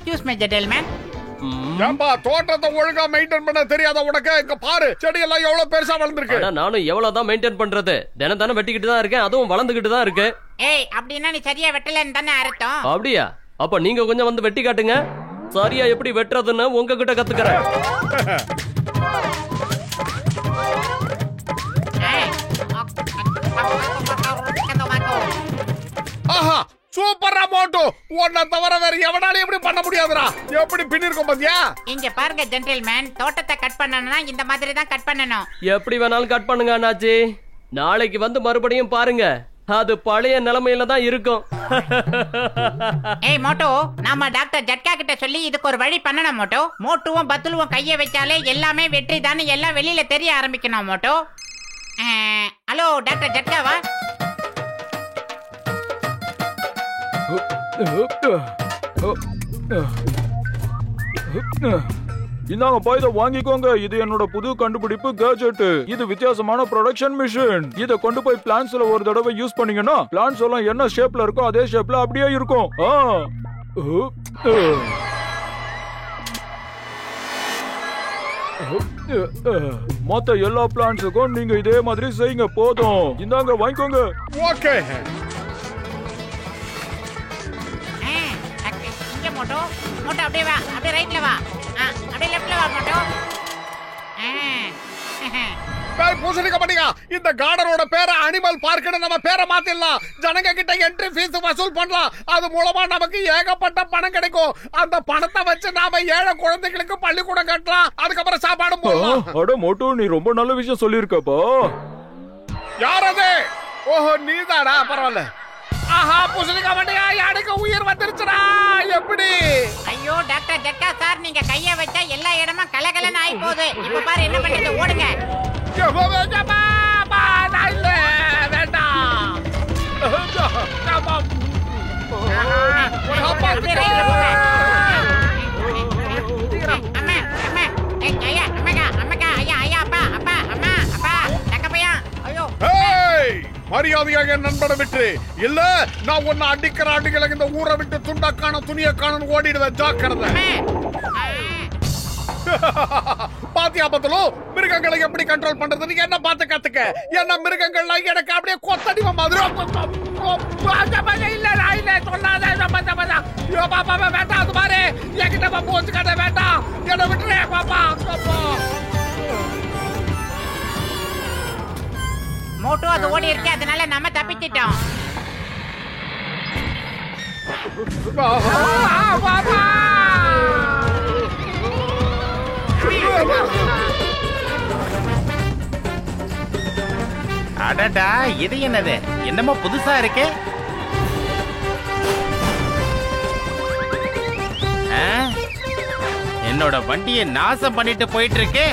Excuse me gentleman. ஏம்பா தோட்டத்தை ஒழுங்கா மெயின்டைன் பண்ண தெரியாத உனக்கு? இங்க பாரு, செடி எல்லாம் எவ்வளவு பெருசா வளர்ந்துருக்கு. நானும் எவ்வளவுதான் மெயின்டைன் பண்றது? தினம் வெட்டிக்கிட்டு தான் இருக்கேன், அதுவும் வளர்ந்துகிட்டு தான் இருக்கு. ஏய், அப்படின்னா நீ சரியா வெட்டலன்னு தானே அர்த்தம். அப்படியா? அப்ப நீங்க கொஞ்சம் வந்து வெட்டி காட்டுங்க. சரியா எப்படி வெட்டுறதுன்னு உங்ககிட்ட கத்துக்கிறேன். ஆஹா, சூப்பரா மோட்டு. உன்னை தவிர வேற எவனாலும் எப்படி பண்ண முடியாதுடா. எப்படி பின்னிருக்கும் பாத்தியா? இங்க பாருங்க ஜென்டில்மேன், தோட்டத்தை கட் பண்ணணும்னா இந்த மாதிரி தான் கட் பண்ணணும். எப்படி வேணாலும் கட் பண்ணுங்க அண்ணாச்சி. நாளைக்கு வந்து மறுபடியும் பாருங்க, அது பழைய நிலைமையில தான் இருக்கும். ஏய் மோட்டோ, நாம டாக்டர் ஜட்கா கிட்ட சொல்லி இதுக்கு ஒரு வழி பண்ணணும் மோட்டோ. மோட்டுவும் பத்துலுவும் கைய வச்சாலே எல்லாமே வெற்றி தானே எல்லாம் வெளியில தெரிய ஆரம்பிக்கணும் மோட்டோ. Hello doctor ஜட்காவா? இந்தாங்க பாய்த வாங்கிக்கோங்க. இது என்னோட புது கண்டுபிடிப்பு கேஜெட். இது வித்தியாசமான ப்ரொடக்ஷன் மிஷின். இத கொண்டு போய் பிளான்ட்ஸ்ல ஒரு தடவை யூஸ் பண்ணீங்கன்னா பிளான்ட்ஸ் எல்லாம் என்ன ஷேப்ல இருக்கோ அதே ஷேப்ல அப்படியே இருக்கும். மொத்த எல்லா பிளான்ட்ஸுக்கும் நீங்க இதே மாதிரி செய்யுங்க. போதும், இந்தாங்க வாங்கிக்கோங்க. ஓகே. மோட்டோ மோட்டோ அப்படியே வா, அப்படியே ரைட்ல வா, அப்படியே லெஃப்ட்ல வா மோட்டோ. பூசணிக்க மாட்டீங்க. இந்த கார்டனோட பேரை அனிமல் பார்க்னு நம்ம பேரை மாத்திடலாம். ஜனங்க கிட்ட என்ட்ரி ஃபீஸ் வசூல் பண்ணலாம். அது மூலமா நமக்கு ஏகப்பட்ட பணம் கிடைக்கும். அந்த பணத்தை வச்சு நாம ஏழை குழந்தைகளுக்கு பள்ளிக்கூடம் கட்டலாம். அதுக்கப்புறம் சாப்பாடு போடலாம். அட மோட்டு, நீ ரொம்ப நல்ல விஷயம் சொல்லியிருக்கப்பா. யார் அது? ஓஹோ, நீதாடா. பரவாயில்ல. ஆஹா, பூசணிக்க மாட்டீங்க, எனக்கு உயிர் வந்துருச்சுடா. எப்படி? ஐயோ டாக்டர் ஜட்கா சார், நீங்க கைய வச்சா எல்லா இடமும் கலகலன்னு ஆயி போகுது. இப்ப பாரு என்ன பண்ணுங்க, ஓடுங்க. மரியாதையாக நண்பனை விட்டு இல்ல, நான் உன்னை அடிக்கிற அடிகளை இந்த ஊரை விட்டு துண்டக்கான துணிய காண ஓடிடுவேன். ஜாக்கிரதை. பாத்தியா பத்தலும் மிருகங்களை எப்படி கண்ட்ரோல் பண்றதுன்னு என்ன பார்த்து கத்துக்க. என்ன மிருகங்கள்லாம் எனக்கு அப்படியே கொத்தடிவ மாதிரி. இல்ல இல்ல சொல்லாத வேண்டாம். அது மாதிரி என்கிட்ட பாப்பா வச்சுக்காத. வேண்டாம், என்ன விட்டுறே பாப்பா. மோட்டோ அது ஓடி இருக்கு, அதனால நம்ம தப்பிச்சிட்டோம். அடடா, இது என்னது? என்னமோ புதுசா இருக்கு. என்னோட வண்டியை நாசம் பண்ணிட்டு போயிட்டு இருக்கு.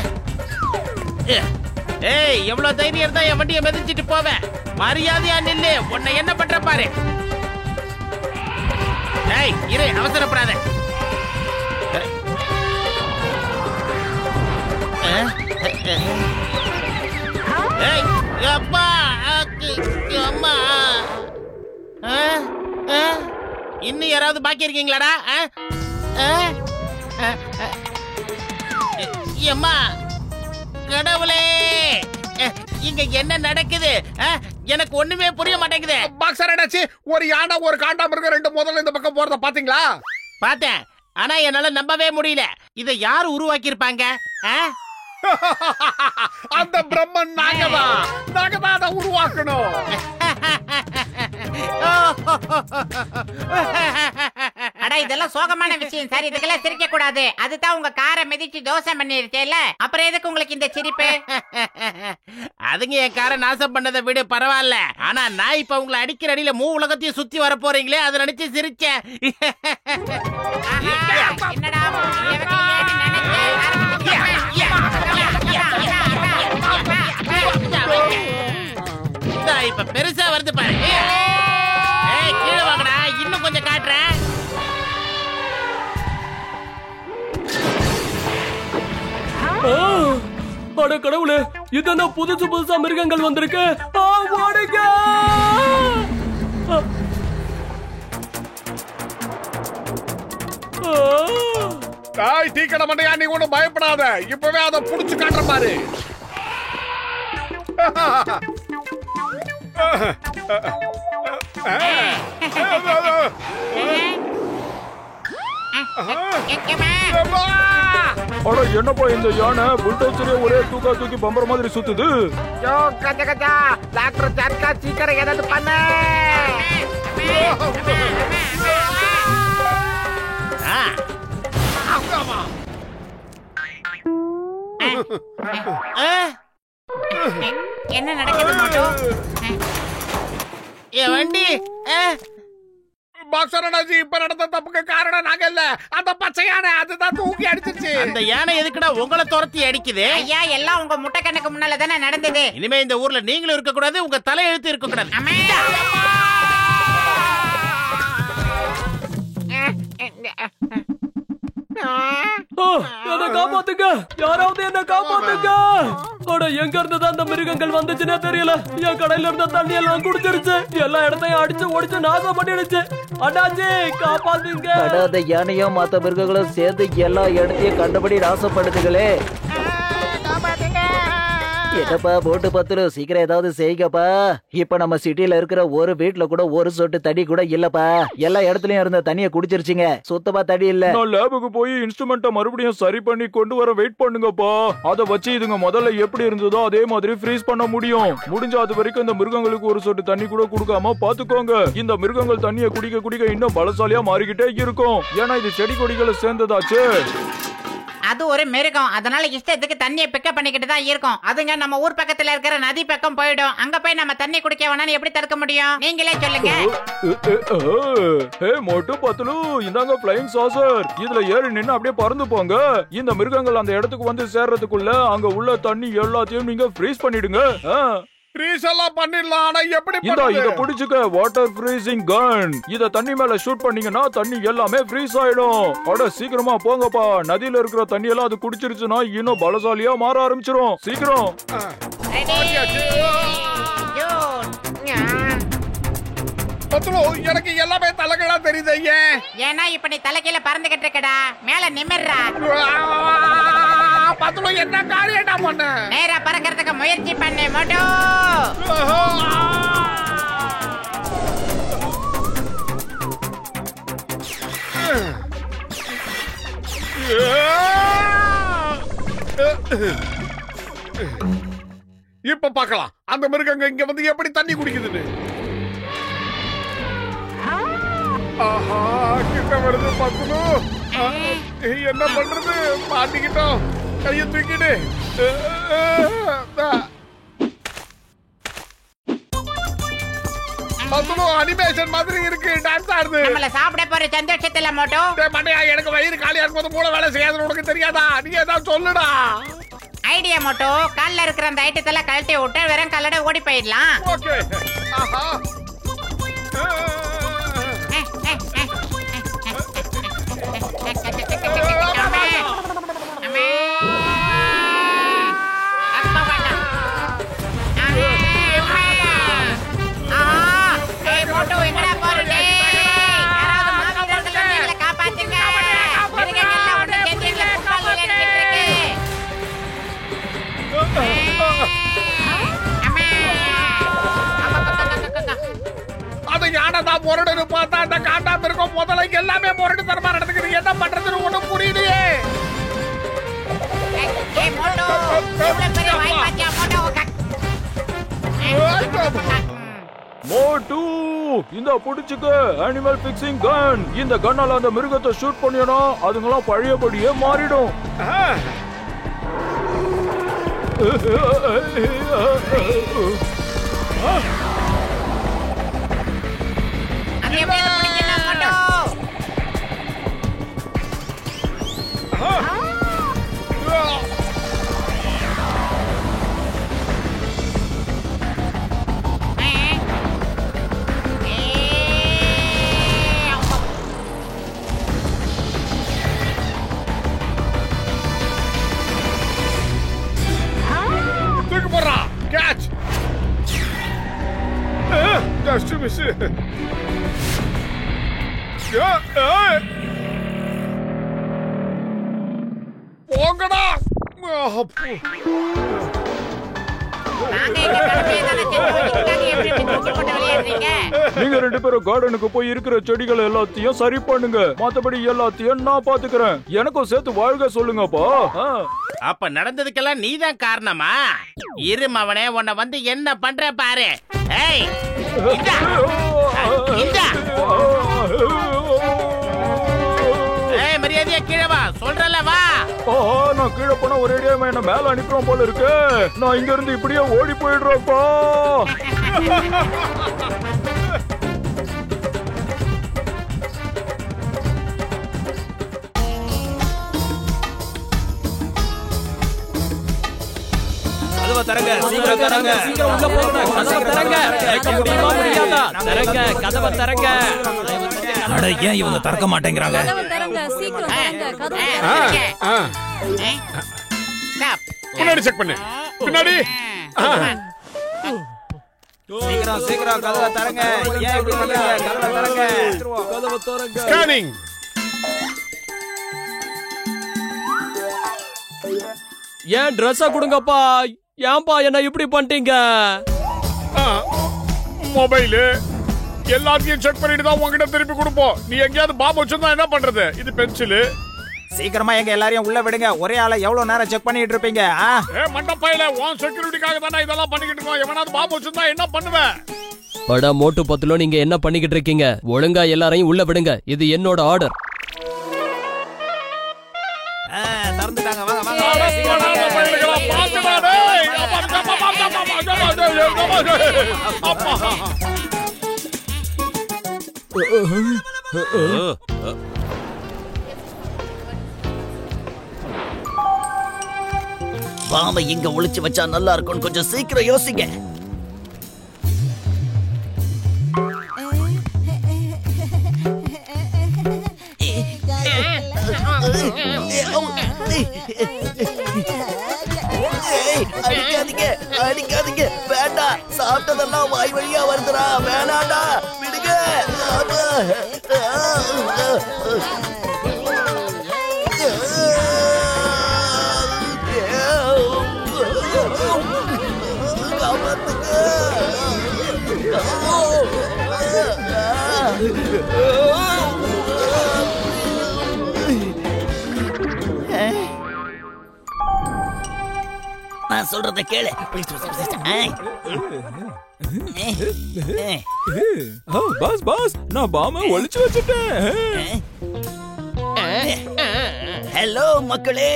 ஏய், எவ்வளவு தைரியம் தான் என் வண்டியை மிதிச்சிட்டு போவேன்? மரியாதையா நில்லு, உன்னை என்ன பண்ற பாரு. ஏய் இரு, அவசரப்படாத. ஏய் அப்பா, அம்மா, இன்னும் யாராவது பாக்கி இருக்கீங்களாடா? அம்மா, கடவுளே, இங்க என்ன நடக்குது? எனக்கு ஒண்ணுமே புரிய மாட்டேங்குது. பாக்ஸர் அடாச்சி, ஒரு யானை ஒரு காண்டாமிருகம் ரெண்டு முதல்ல இந்த பக்கம் போறத பாத்தீங்களா? பார்த்தேன், ஆனா என்னால நம்பவே முடியல. இதை யார் உருவாக்கி இருப்பாங்க? அந்த பிரம்மன் நாங்கதான் அதை உருவாக்கணும். அட, இதெல்லாம் சோகமான விஷயம் சார், இதுக்கெல்லாம் சிரிக்க கூடாது. அதுதான் உங்க காரை மிதிச்சு தோசை பண்ணிருச்சேல, அப்புறம் எதுக்கு உங்களுக்கு இந்த சிரிப்பு? அதுங்க என் காரை நாசம் பண்ணதை விட பரவாயில்ல. ஆனா நான் இப்ப உங்களை அடிக்கிற அடியில மூ உலகத்தையும் சுத்தி வர போறீங்களே, அதை நினைச்சு சிரிச்சேன். என்னடா இப்ப பெருசா வருது பாரு. கீழே வாங்கடா, இன்னும் கொஞ்சம் காட்டுறேன். அட கடவுளே, இதென்ன புதுசு புதுசா மிருகங்கள் வந்திருக்கு. ஓடுங்க. டேய் டீ கடை மண்டையா, நீ ஒண்ணும் பயப்படாத. இப்பவே அதை புடிச்சு காட்டுற பாரு. அட என்னப்பா இந்த யானை புல்டோசரே ஒரே தூக்கி பம்பர மாதிரி சுத்துது. யோ கஜா கஜா, டாக்டர் ஜட்கா சீக்கிரம் ஏதாவது பண்ணு. என்ன நடக்குது மோட்டோ? என் வண்டி பாக்ஸர் அண்ணாஜி, இப்ப நடந்த தப்புக்கு காரணம் நாங்க இல்ல, அந்த பச்சை யானை அதுதான் தூக்கி அடிச்சிருச்சு. அந்த யானை எதுக்குடா உங்களை துரத்தி அடிக்குது? ஐயா, எல்லாம் உங்க முட்டை கண்ணுக்கு முன்னால தானே நடந்தது. இனிமே இந்த ஊர்ல நீங்களும் இருக்க கூடாது, உங்க தலை எழுத்து இருக்க கூடாது. அம்மா! என்ன காப்பாத்துங்க, யாராவது என்ன காப்பாத்துங்க. அட எங்க இருந்து அந்த மிருகங்கள் வந்துச்சுன்னே தெரியல. என் கடையில இருந்த தண்ணி எல்லாம் குடிச்சிருச்சு, எல்லா இடத்தையும் அடிச்சு ஒடிச்சு நாசம் பண்ணிடுச்சு. அண்ணாச்சி காப்பாத்துங்க. அந்த யானையும் மத்த மிருகங்களும் சேர்ந்து எல்லா இடத்தையும் கண்டபடி நாசப்படுத்துகளே. என்னப்பா போட்டு பத்துரு, சீக்கிரம் ஏதாவது செய்யுங்கப்பா. இப்ப நம்ம சிட்டில இருக்கிற ஒரு வீட்டுல கூட ஒரு சொட்டு தண்ணி கூட இல்லப்பா. எல்லா இடத்துலயும் இருந்த தண்ணியை குடிச்சிருச்சுங்க, சுத்தமா தண்ணி இல்ல. நான் லேபுக்கு போய் இன்ஸ்ட்ருமெண்ட்டை மறுபடியும் சரி பண்ணி கொண்டு வர வெயிட் பண்ணுங்கப்பா. அத வச்சு இதுங்க முதல்ல எப்படி இருந்ததோ அதே மாதிரி ஃப்ரீஸ் பண்ண முடியும். முடிஞ்ச அது வரைக்கும் இந்த மிருகங்களுக்கு ஒரு சொட்டு தண்ணி கூட கொடுக்காம பாத்துக்கோங்க. இந்த மிருகங்கள் தண்ணியை குடிக்க குடிக்க இன்னும் பலசாலியா மாறிக்கிட்டே இருக்கும். ஏன்னா இது செடி கொடிகளை சேர்ந்ததாச்சு. அது ஒரு மிருகம், அதனால இஷ்டத்துக்கு தண்ணியை பிக்கப் பண்ணிக்கிட்டு தான் இருக்கும். அதுங்க நம்ம ஊர் பக்கத்துல இருக்கிற நதி பக்கம் போயிடும். அங்க போய் நம்ம தண்ணி குடிக்க வேணாம்னு எப்படி தடுக்க முடியும்? நீங்களே சொல்லுங்க. மோட்டு பத்துலு, இந்தாங்க ஃப்ளையிங் சாசர். இதுல ஏறி நின்னு அப்படியே பறந்து போங்க. இந்த மிருகங்கள் அந்த இடத்துக்கு வந்து சேர்றதுக்குள்ள அங்க உள்ள தண்ணி எல்லாத்தையும் நீங்க ஃப்ரீஸ் பண்ணிடுங்க. ஃப்ரீஸ் எல்லாம் பண்ணிடலாம், ஆனா எப்படி இத புடிச்சுக்க, வாட்டர் ஃப்ரீசிங் கன். இத தண்ணி மேல ஷூட் பண்ணீங்கன்னா தண்ணி எல்லாமே ஃப்ரீஸ் ஆயிடும். அட சீக்கிரமா போங்கப்பா, நதியில இருக்கிற தண்ணி எல்லாம் அது குடிச்சிருச்சுன்னா இன்னும் பலசாலியா மாற ஆரம்பிச்சிரும். சீக்கிரம். பத்துலு, எனக்கு எல்லாமே தலைகளா தெரியுது. ஏன்னா இப்ப நீ தலைக்கீழ பறந்துகிட்டு இருக்கடா, மேல நிமிர்றா. பத்துலு, என்ன காரியம்டா பண்ண? நேரா பறக்கிறதுக்கு முயற்சி பண்ணு மோட்டோ. இப்ப பார்க்கலாம் அந்த மிருகங்க இங்க வந்து எப்படி தண்ணி குடிக்குதுன்னு. ஆஹா, கிட்ட வருது பத்துலு. என்ன பண்றது? மாட்டிக்கிட்டோம். கைய தூக்கிடு. பத்துலு, அனிமேஷன் மாதிரி இருக்கு, டான்ஸ் ஆடுது. நம்மள சாப்பிட போற சந்தோஷத்துல மோட்டோ. மண்டையா, எனக்கு வயிறு காலியா இருக்கும்போது மூளை வேலை செய்யாதுன்னு உனக்கு தெரியாதா? நீ ஏதாவது சொல்லுடா. ஐடியா மோட்டோ, கால்ல இருக்கிற அந்த ஐட்டத்தெல்லாம் கழட்டி விட்டு வெறும் கல்லோட ஓடி போயிடலாம். ஓகே. ஆஹா. அது யானைதான் முரடு பார்த்தா அந்த காட்டாம இருக்கும் முதல்ல எல்லாமே முரடு தரமா நடந்துக்கிட்டு என்ன பண்றதுன்னு ஒண்ணும் புரியலையே. மோட்டு, இந்த புடிச்சுக்க அனிமல் பிக்சிங் கன். இந்த கன்னால அந்த மிருகத்தை ஷூட் பண்ணினா அதுங்களாம் பழையபடியே மாறிடும். தூக்கி போடுறா. கேட்ச். Just miss. போங்கடா. நாங்க எங்க கடமையை தானே செஞ்சோம். இதுக்காக எப்படி இப்படி தூக்கி போட்டு விளையாடுறீங்க? நீங்க 2 பேரும் கார்டனுக்கு போய் இருக்கிற செடிகள் எல்லாத்தையும் சரி பண்ணுங்க. மத்தபடி எல்லாத்தையும் நான் பாத்துக்கிறேன். எனக்கும் சேர்த்து வாழ்க சொல்லுங்கப்பா. அப்ப நடந்ததுக்கெல்லாம் நீதான் காரணமா? இரு மவனே, உன்னை வந்து என்ன பண்ற பாரு. ஏய், இந்தா. இந்தா. ஏய், மரியாதையா கீழே வா. சொல்றல வா. நான் கீழே போனா ஒரேடியா என்ன மேல அனுப்புறோம் போல இருக்கு. நான் இங்க இருந்து இப்படியே ஓடி போயிடுறேன்ப்பா. கதவை தரங்க, சீக்கிரம் தரங்க, சீக்கிரம் உள்ள போங்க. கதவை தரங்க. கேட்க முடியுமா முடியாதா? தரங்க, கதவை தரங்க. அட ஏன் இவங்க திறக்க மாட்டேங்கறாங்க? கதவை தரங்க, சீக்கிரம் தரங்க. கதவை முன்னாடி செக் பண்ணு. பின்னாடி. சீக்கிரம் சீக்கிரம் கதவை தரங்க. ஏன் இப்படி பண்றீங்க? கதவை தரங்க. கதவை தரங்க. ஸ்கேனிங். ஏன் ட்ரெஸ்ஸ கொடுங்கப்பா. ஏன்பா என்ன இப்படி பண்ணிட்டீங்க? மொபைல் எல்லாத்தையும் செக் பண்ணிட்டு தான் உங்ககிட்ட திருப்பி கொடுப்போம். நீ எங்கயாவது பாம்பு வச்சிருந்தா என்ன பண்றது? இது பென்சில். சீக்கிரமா எங்க எல்லாரையும் உள்ள விடுங்க. ஒரே ஆளை எவ்வளவு நேரம் செக் பண்ணிட்டு இருப்பீங்க? மண்டப்பையில உன் செக்யூரிட்டிக்காக தானே இதெல்லாம் பண்ணிக்கிட்டு இருக்கோம். எவனாவது பாம்பு வச்சிருந்தா என்ன பண்ணுவேன்? பட மோட்டு பத்துலோ நீங்க என்ன பண்ணிக்கிட்டு இருக்கீங்க? ஒழுங்கா எல்லாரையும் உள்ள விடுங்க. இது என்னோட ஆர்டர். திறந்துட்டாங்க. வாங்க வாங்க. பாம்பை இங்க ஒளிச்சு வச்சா நல்லா இருக்கும். கொஞ்சம் சீக்கிரம் யோசிங்க. அடிக்காதீங்க, அடிக்காதீங்க. வேண்டாம், சாப்பிட்டதெல்லாம் வாய் வழியா வருதுடா. வேணாண்டா, விடுங்க. நான் சொல்றத கேளு. பாஸ் பாஸ், நான் பாம்பை ஒளிச்சு வச்சிட்டேன். ஹலோ மக்களே,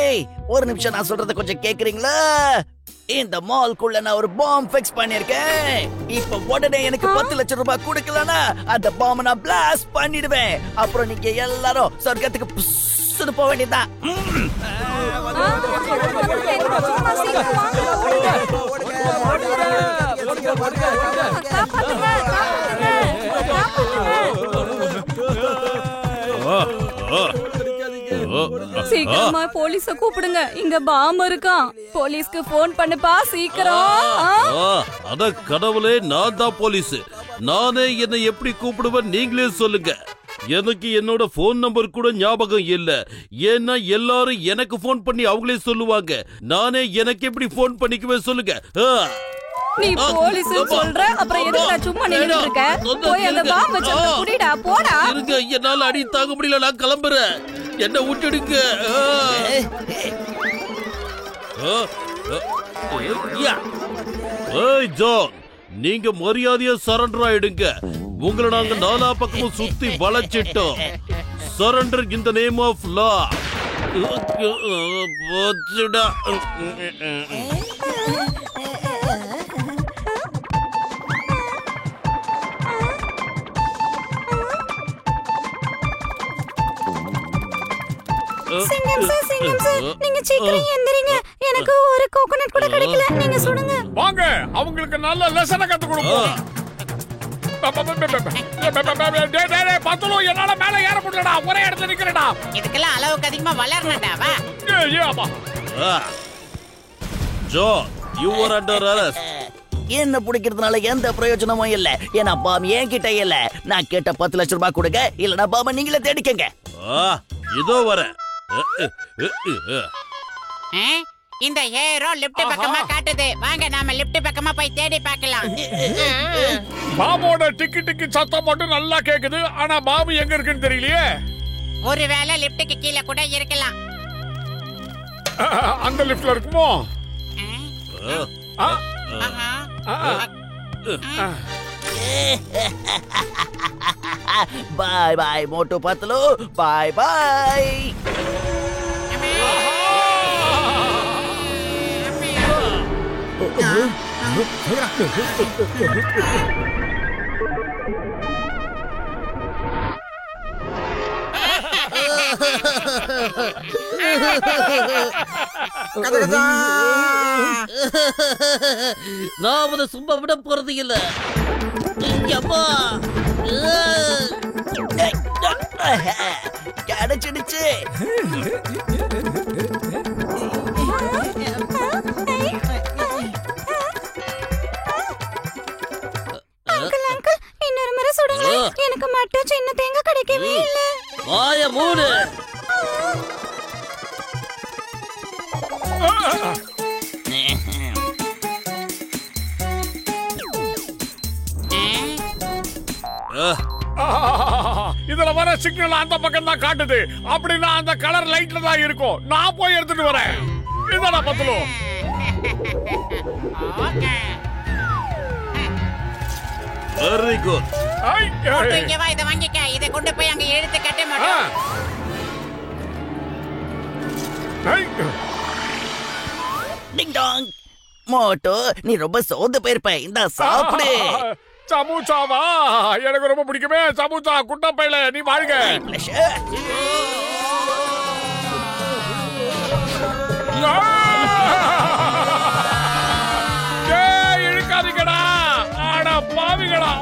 ஒரு நிமிஷம் நான் சொல்றத கொஞ்சம் கேக்குறீங்களா? இந்த மால்குள்ள நான் ஒரு பாம்பு ஃபிக்ஸ் பண்ணிருக்கேன். இப்ப உடனே எனக்கு 10 லட்சம் ரூபாய் கொடுக்கலனா அந்த பாம்பை நான் பிளாஸ்ட் பண்ணிடுவேன். அப்புறம் நீங்க எல்லாரும் சொர்க்கத்துக்கு புஸ்ஸுன்னு போக வேண்டியதுதான். சீக்கிரமா போலீஸ கூப்பிடுங்க. இங்க பாம்பு இருக்கான். போலீஸ்க்கு போன் பண்ணுப்பா சீக்கிரம். அட கடவுளே, நான் தான் போலீஸ். நானே என்னை எப்படி கூப்பிடுவேன் நீங்களே சொல்லுங்க. எனக்கு என்னோட போன் நம்பர் கூட ஞாபகம் இல்ல. ஏன்னா எல்லாரும் எனக்கு போன் பண்ணி அவங்களே சொல்லுவாங்க. நானே எனக்கு எப்படி போன் பண்ணிக்குவேன் சொல்லுங்க. நீ போலீஸ் சொல்ற, அப்புறம் எதுக்கு நான் சும்மா நின்னுட்டு இருக்க? போய் அந்த பாம்பு வச்சிருக்க புடிடா, போடா. இருங்க, என்னால அடி தாங்க முடியல. நான் கிளம்புறேன். என்ன விட்டுடுங்க. ஏய் ஜான், நீங்க மரியாதையா சரண்டர் ஆயிடுங்க. உங்களை நாங்க நாலா பக்கமும் சுத்தி வளைச்சிட்டோம். Surrender in the name of law. Singam sir, நீங்க சீக்கிரம் எந்திரிங்க. எனக்கு ஒரு கோகனட் கூட கிடைக்கல. நீங்க சுடுங்க. வாங்க, அவங்களுக்கு நல்ல லெசனை கத்து கொடுப்போம். என்னால மேல ஏற முடியலடா. ஒரே இடத்துல நிக்கிறடா. இதுக்கெல்லாம் அளவுக்கு அதிகமா வளரணும்டா. வா. John, you are under arrest. என்ன பிடிக்கிறதுனால எந்த பிரயோஜனமும் இல்ல. ஏன்னா பாம் என்கிட்ட இல்ல. நான் கேட்ட 10 லட்சம் ரூபாய் கொடுங்க, இல்லனா பாம்ப நீங்களே தேடிக்கங்க. இதோ வர. இந்த ஹேரோ லிஃப்ட் பக்கமா காட்டுது. வாங்க நாம லிஃப்ட் பக்கமா போய் தேடி பார்க்கலாம். பாம்போட டிக்கி டிக்கி சத்தம் மட்டும் நல்லா கேக்குது. ஆனா பாம்பு எங்க இருக்குன்னு தெரியலையே. ஒருவேளை லிஃப்ட்டுக்கு கீழே கூட இருக்கலாம். அந்த லிஃப்ட்ல இருக்குமோ? பாய் பாய் மோட்டு பத்லு, பாய் பாய். நான் உன சும்மா விட போறது இல்ல. கிடைச்சிடுச்சு. இன்னொரு முறை சுடுங்க. எனக்கு மட்டும் சின்ன தேங்காய் கிடைக்கவே இல்ல. வாய மூடு. இதுல வர சிக்னல் அந்த பக்கம் தான் காட்டுது. அப்படின்னா அந்த கலர் லைட்ல தான் இருக்கும். நான் போய் எடுத்துட்டு வரேன். இதடா பத்லு. Very good. இங்க வா, இத வாங்கிக்க. இத கொண்டு போய் அங்க எழுத்து கட்ட மாட்டோம். Ding dong. மோட்டு, நீ ரொம்ப சோர்ந்து போயிருப்ப. இந்த சாப்பிடு. சமூசாவா? எனக்கு ரொம்ப பிடிக்குமே சமூசா. குட்டப்பையில நீ வாழ்க. இழுக்காதீங்கடா. ஆனா பாவிகளா.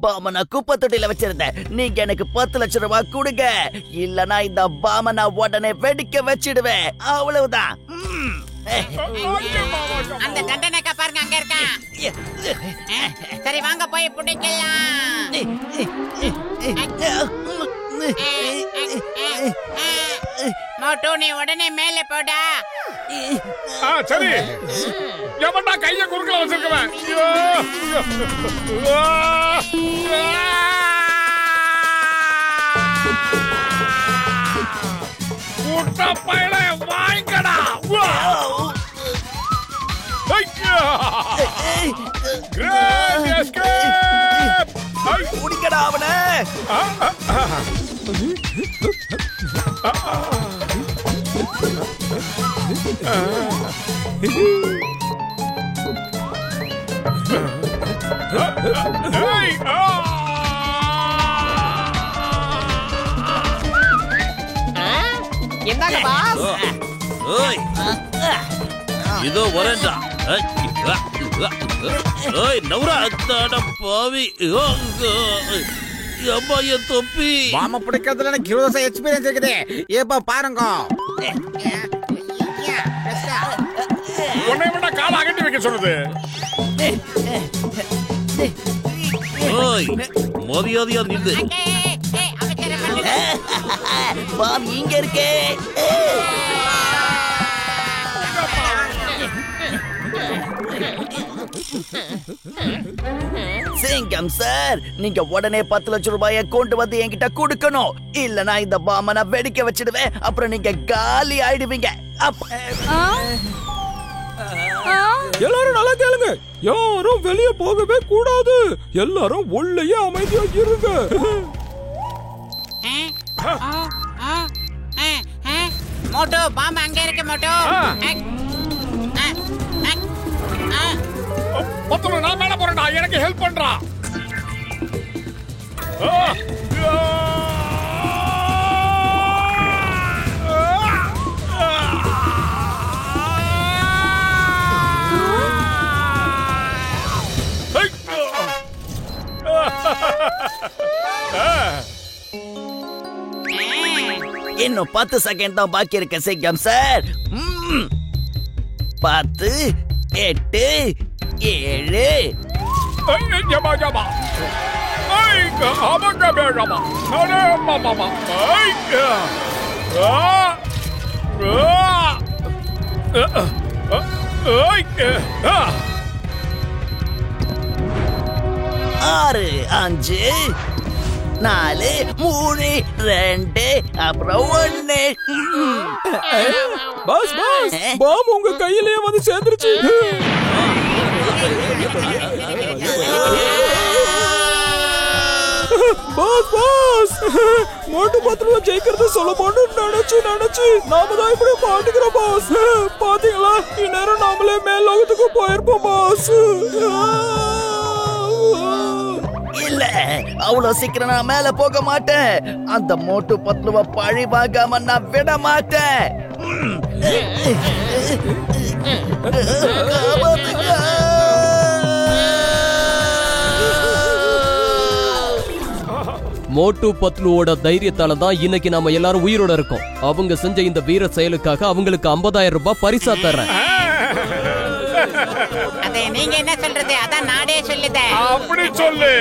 பாம நான் குப்பை தொட்டில வச்சிருந்தேன். நீங்க எனக்கு 10 லட்சம் ரூபாய் கொடுங்க. இல்லனா இந்த பாம நான் உடனே வெடிக்க வச்சிடுவேன். அவ்வளவுதான். அந்த தண்டனைக்கா பாருங்க, அங்க இருக்கான். சரி வாங்க போய் பிடிக்கலாம். மோட்டு, நீ உடனே மேலே போடா. சரி. எவன்டா கைய குறுக்கல வச்சிருக்கவன்? குட்டப்பையில வாங்கடா. குடிக்கடா அவனை. என்னங்க பாஸ்? ஓய், இதோ வரேன்டா. ஓய் நவுரா. அத்தாட பாவி. அம்மா என் தொப்பி. பாம பிடிக்கிறதுல எனக்கு 20 வருஷம் எக்ஸ்பீரியன்ஸ் இருக்குது. இப்ப பாருங்க. உன்னை விட கால அகட்டி வைக்க சொல்லுது. ஓய், மரியாதையா நில்லு. பாம் இங்க இருக்கே. சிங்கம் சார், நீங்க உடனே 10 லட்சம் ரூபாயை கொண்டு வந்து என்கிட்ட கொடுக்கணும். இல்லனா இந்த பாம நான் வெடிக்க வச்சிடுவேன். அப்புறம் நீங்க காலி ஆயிடுவீங்க. எல்லாரும் நல்லா கேளுங்க. யாரும் வெளியே போகவே கூடாது. எல்லாரும் உள்ளேயே அமைதியா இருங்க. மோட்டு, பாம்பு அங்க இருக்கு. மோட்டு, பத்லு, நான் மேல போறேன்டா. எனக்கு ஹெல்ப் பண்றா. இன்னும் 10 செகண்ட் தான் பாக்கி இருக்கு சிங்கம் சார். 10, 8, 7. ஜமா ஜமா ஐ அமக பேஜமா அரே மாமா ஐ ஆறு 5 4 3 2 அப்புறம் 1. பாஸ் பாஸ் பாம் உங்க கையிலேயே வந்து சேர்ந்துருச்சு. பாஸ் பாஸ் மோட்டு பத்லுவ ஜெயிக்கிறது சுலபம்னு நினைச்சு நாம தான் இப்படி மாட்டிக்கிறோம் பாஸ். பாத்தீங்களா இந்நேரம் நாமளே மேல் லோகத்துக்கு போயிருப்போம் பாஸ். இல்ல அவ்வளவு சீக்கிரம் நான் மேல போக மாட்டேன். அந்த மோட்டு பத்லுவ பழி வாங்காம நான் விட மாட்டேன். மோட்டு பத்லுவோட தைரியத்தால தான் இன்னைக்கு நாம எல்லாரும் உயிரோட இருக்கோம். அவங்க செஞ்ச இந்த வீர செயலுக்காக அவங்களுக்கு 50,000 ரூபாய் பரிசா தர்றேன். அதே நீங்க என்ன சொல்றது? அதான் நாடே சொல்லுதே. அப்படி சொல்லு.